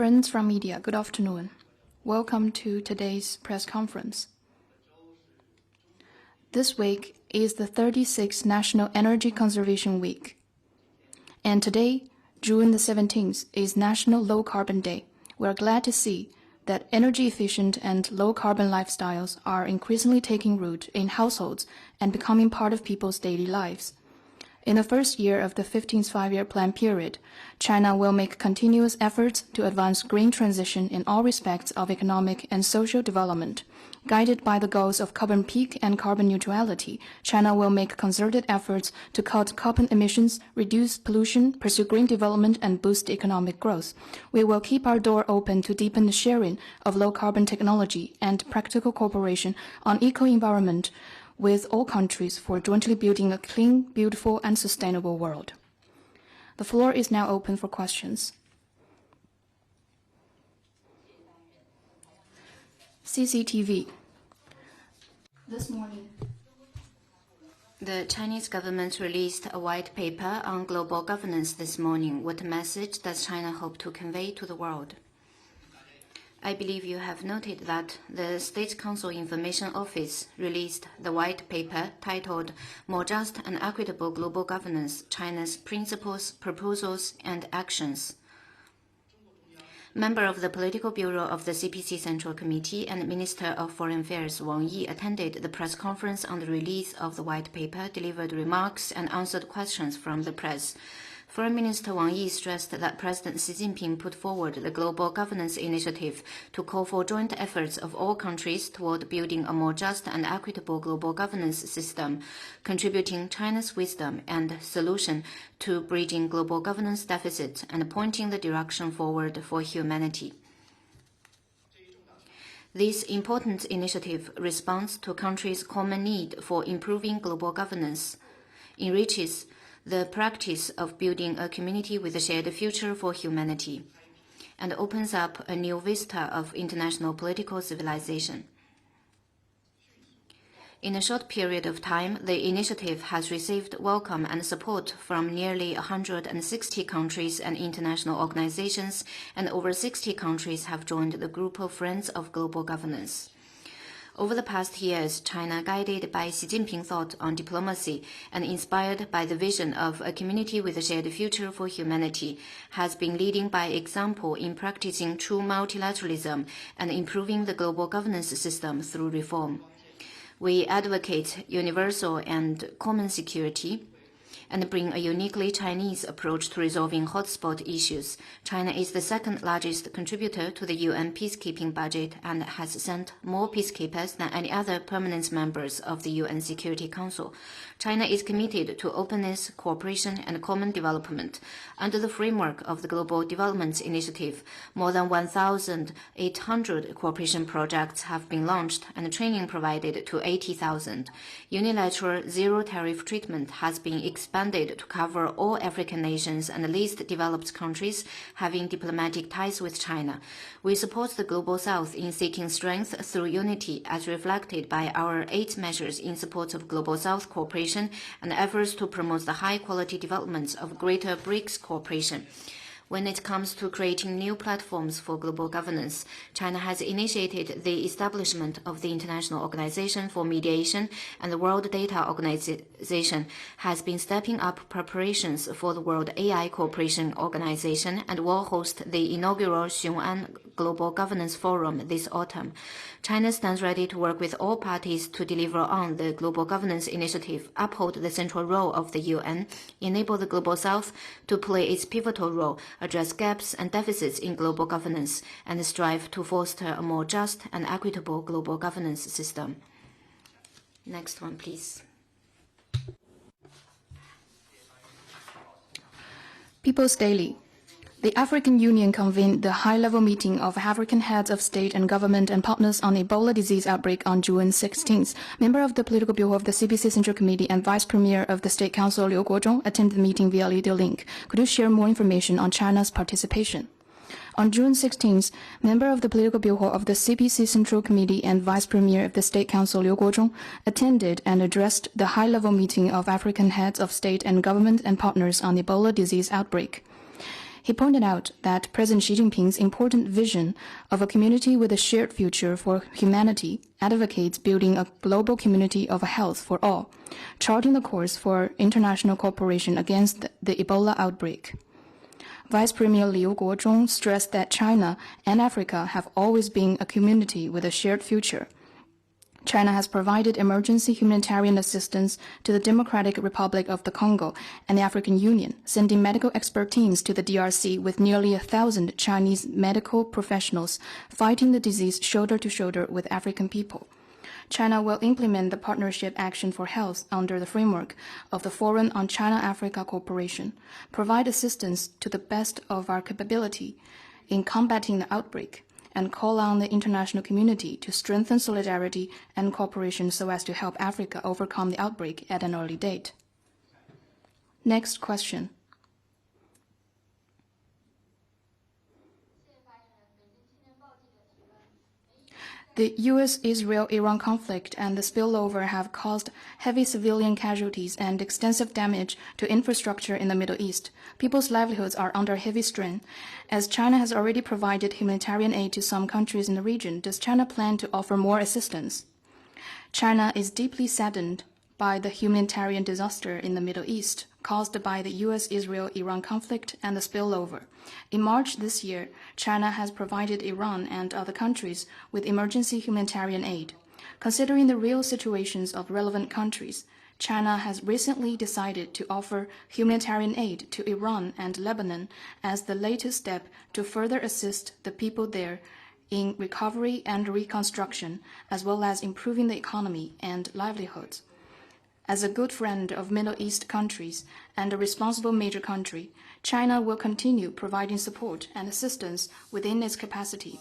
Friends from media, good afternoon. Welcome to today's press conference. This week is the 36th National Energy Conservation Week. And today, June the 17th, is National Low Carbon Day. We are glad to see that energy-efficient and low-carbon lifestyles are increasingly taking root in households and becoming part of people's daily lives. In the first year of the 15th Five-Year Plan period, China will make continuous efforts to advance green transition in all respects of economic and social development. Guided by the goals of carbon peak and carbon neutrality, China will make concerted efforts to cut carbon emissions, reduce pollution, pursue green development, and boost economic growth. We will keep our door open to deepen the sharing of low-carbon technology and practical cooperation on eco-environment with all countries for jointly building a clean, beautiful, and sustainable world. The floor is now open for questions. CCTV. This morning, the Chinese government released a white paper on global governance this morning. What message does China hope to convey to the world? I believe you have noted that the State Council Information Office released the white paper titled More Just and Equitable Global Governance, China's Principles, Proposals, and Actions. Member of the Political Bureau of the CPC Central Committee and Minister of Foreign Affairs Wang Yi attended the press conference on the release of the white paper, delivered remarks, and answered questions from the press. Foreign Minister Wang Yi stressed that President Xi Jinping put forward the Global Governance Initiative to call for joint efforts of all countries toward building a more just and equitable global governance system, contributing China's wisdom and solution to bridging global governance deficit and pointing the direction forward for humanity. This important initiative responds to countries' common need for improving global governance, enriches the practice of building a community with a shared future for humanity, and opens up a new vista of international political civilization. In a short period of time, the initiative has received welcome and support from nearly 160 countries and international organizations, and over 60 countries have joined the group of Friends of Global Governance. Over the past years, China, guided by Xi Jinping thought on diplomacy and inspired by the vision of a community with a shared future for humanity, has been leading by example in practicing true multilateralism and improving the global governance system through reform. We advocate universal and common security and bring a uniquely Chinese approach to resolving hotspot issues. China is the second largest contributor to the UN peacekeeping budget and has sent more peacekeepers than any other permanent members of the UN Security Council. China is committed to openness, cooperation, and common development. Under the framework of the Global Development Initiative, more than 1,800 cooperation projects have been launched and training provided to 80,000. Unilateral zero-tariff treatment has been expanded to cover all African nations and least developed countries having diplomatic ties with China. We support the Global South in seeking strength through unity as reflected by our 8 measures in support of Global South cooperation and efforts to promote the high-quality development of Greater BRICS cooperation. When it comes to creating new platforms for global governance, China has initiated the establishment of the International Organization for Mediation, and the World Data Organization has been stepping up preparations for the World AI Cooperation Organization and will host the inaugural Xiong'an Global Governance Forum this autumn. China stands ready to work with all parties to deliver on the Global Governance Initiative, uphold the central role of the UN, enable the Global South to play its pivotal role, address gaps and deficits in global governance, and strive to foster a more just and equitable global governance system. Next one, please. People's Daily. The African Union convened the high-level meeting of African heads of state and government and partners on Ebola disease outbreak on June 16th. Member of the Political Bureau of the CPC Central Committee and Vice Premier of the State Council Liu Guozhong attended the meeting via video link. Could you share more information on China's participation? On June 16th, member of the Political Bureau of the CPC Central Committee and Vice Premier of the State Council Liu Guozhong attended and addressed the high-level meeting of African heads of state and government and partners on Ebola disease outbreak. He pointed out that President Xi Jinping's important vision of a community with a shared future for humanity advocates building a global community of health for all, charting the course for international cooperation against the Ebola outbreak. Vice Premier Liu Guozhong stressed that China and Africa have always been a community with a shared future. China has provided emergency humanitarian assistance to the Democratic Republic of the Congo and the African Union, sending medical expert teams to the DRC with nearly 1,000 Chinese medical professionals fighting the disease shoulder to shoulder with African people. China will implement the Partnership Action for Health under the framework of the Forum on China-Africa Cooperation, provide assistance to the best of our capability in combating the outbreak, and call on the international community to strengthen solidarity and cooperation so as to help Africa overcome the outbreak at an early date. Next question. The U.S.-Israel-Iran conflict and the spillover have caused heavy civilian casualties and extensive damage to infrastructure in the Middle East. People's livelihoods are under heavy strain. As China has already provided humanitarian aid to some countries in the region, does China plan to offer more assistance? China is deeply saddened by the humanitarian disaster in the Middle East caused by the U.S.-Israel-Iran conflict and the spillover. In March this year, China has provided Iran and other countries with emergency humanitarian aid. Considering the real situations of relevant countries, China has recently decided to offer humanitarian aid to Iran and Lebanon as the latest step to further assist the people there in recovery and reconstruction, as well as improving the economy and livelihoods. As a good friend of Middle East countries and a responsible major country, China will continue providing support and assistance within its capacity.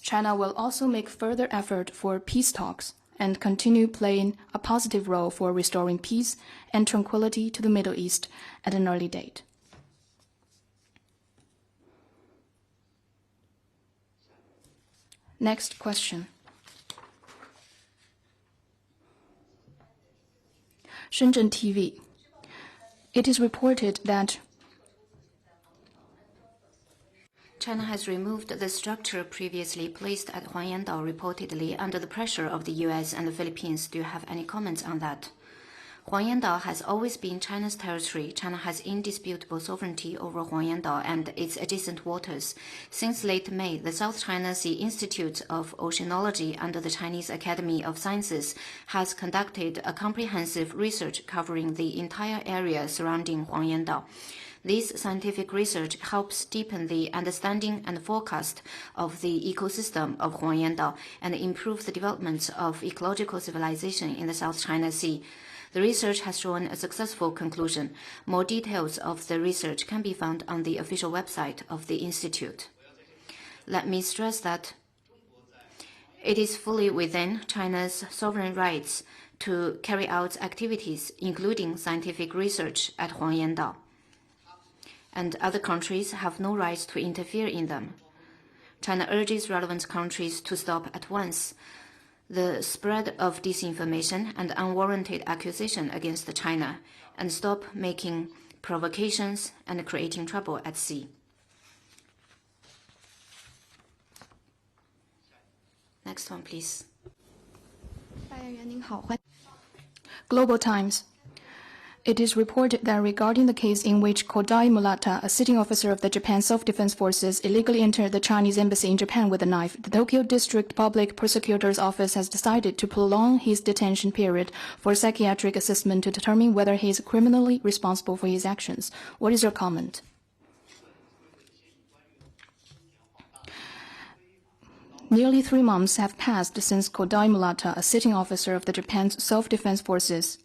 China will also make further effort for peace talks and continue playing a positive role for restoring peace and tranquility to the Middle East at an early date. Next question. Shenzhen TV. It is reported that China has removed the structure previously placed at Huangyandao reportedly under the pressure of the U.S. and the Philippines. Do you have any comments on that? Huangyandao has always been China's territory. China has indisputable sovereignty over Huangyandao and its adjacent waters. Since late May, the South China Sea Institute of Oceanology under the Chinese Academy of Sciences has conducted a comprehensive research covering the entire area surrounding Huangyandao. This scientific research helps deepen the understanding and forecast of the ecosystem of Huangyandao and improve the development of ecological civilization in the South China Sea. The research has shown a successful conclusion. More details of the research can be found on the official website of the Institute. Let me stress that it is fully within China's sovereign rights to carry out activities, including scientific research at Huangyandao, and other countries have no right to interfere in them. China urges relevant countries to stop at once the spread of disinformation and unwarranted accusation against China, and stop making provocations and creating trouble at sea. Next one, please. Global Times. It is reported that regarding the case in which Kodai Murata, a sitting officer of the Japan Self-Defense Forces, illegally entered the Chinese embassy in Japan with a knife, the Tokyo District Public Prosecutor's Office has decided to prolong his detention period for psychiatric assessment to determine whether he is criminally responsible for his actions. What is your comment? Nearly 3 months have passed since Kodai Murata, a sitting officer of the Japan's Self-Defense Forces,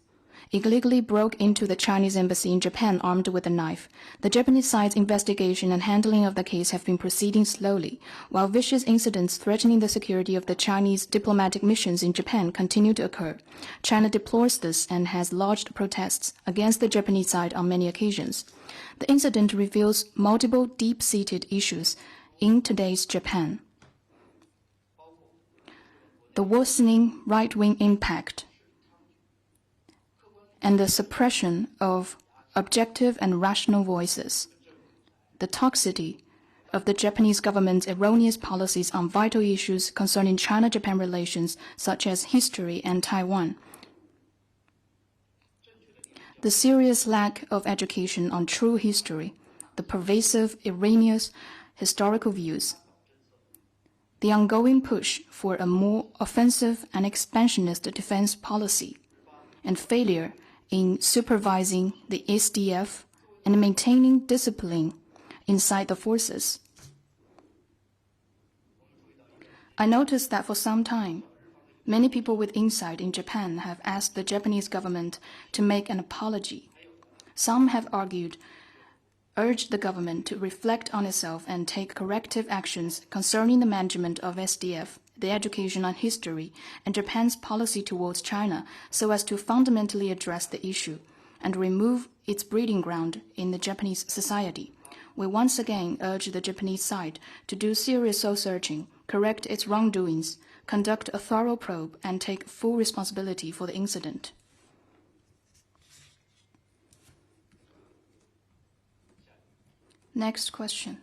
illegally broke into the Chinese embassy in Japan armed with a knife. The Japanese side's investigation and handling of the case have been proceeding slowly, while vicious incidents threatening the security of the Chinese diplomatic missions in Japan continue to occur. China deplores this and has lodged protests against the Japanese side on many occasions. The incident reveals multiple deep-seated issues in today's Japan. The worsening right-wing impact and the suppression of objective and rational voices, the toxicity of the Japanese government's erroneous policies on vital issues concerning China-Japan relations, such as history and Taiwan. The serious lack of education on true history, the pervasive, erroneous historical views, the ongoing push for a more offensive and expansionist defense policy, and failure in supervising the SDF and maintaining discipline inside the forces. I noticed that for some time, many people with insight in Japan have asked the Japanese government to make an apology. Some have urged the government to reflect on itself and take corrective actions concerning the management of SDF, the education on history, and Japan's policy towards China so as to fundamentally address the issue and remove its breeding ground in the Japanese society. We once again urge the Japanese side to do serious soul-searching, correct its wrongdoings, conduct a thorough probe, and take full responsibility for the incident. Next question.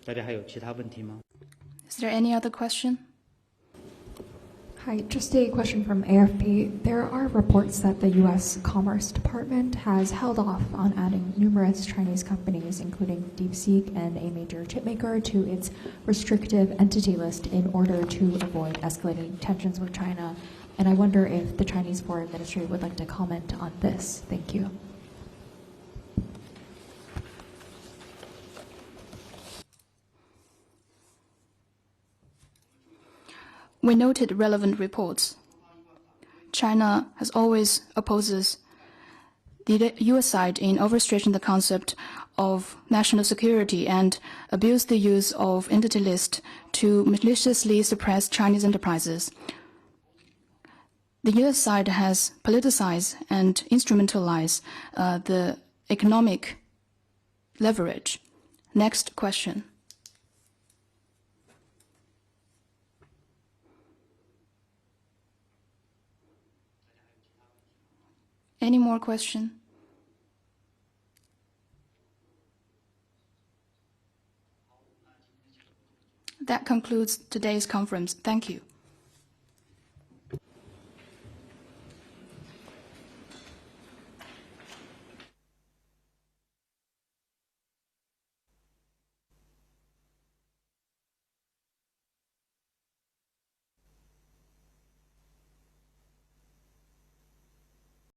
大家还有其他问题吗？ Is there any other question? Hi, just a question from AFP. There are reports that the U.S. Commerce Department has held off on adding numerous Chinese companies, including DeepSeek and a major chipmaker, to its restrictive entity list in order to avoid escalating tensions with China. And I wonder if the Chinese Foreign Ministry would like to comment on this. Thank you. We noted relevant reports. China has always opposes the U.S. side in overstretching the concept of national security and abused the use of entity list to maliciously suppress Chinese enterprises. The U.S. side has politicized and instrumentalized the economic leverage. Next question. Any more questions? That concludes today's conference. Thank you.